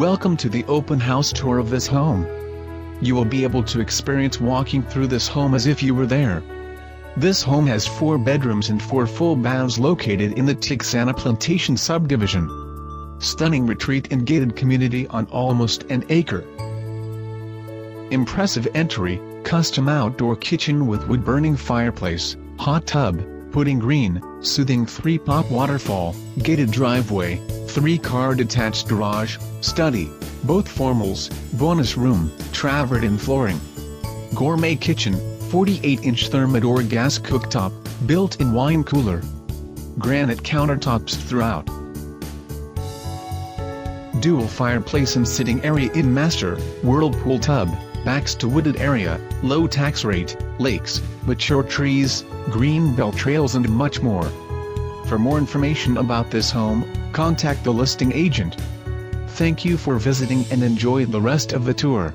Welcome to the open house tour of this home. You will be able to experience walking through this home as if you were there. This home has 4 bedrooms and 4 full baths located in the Texana Plantation subdivision. Stunning retreat and gated community on almost an acre. Impressive entry, custom outdoor kitchen with wood-burning fireplace, hot tub, putting green, soothing 3-pot waterfall, gated driveway, 3-car detached garage, study, both formals, bonus room, travertine flooring. Gourmet kitchen, 48-inch Thermador gas cooktop, built-in wine cooler. Granite countertops throughout. Dual fireplace and sitting area in master, whirlpool tub, backs to wooded area, low tax rate, lakes, mature trees, green belt trails and much more. For more information about this home, contact the listing agent. Thank you for visiting and enjoy the rest of the tour.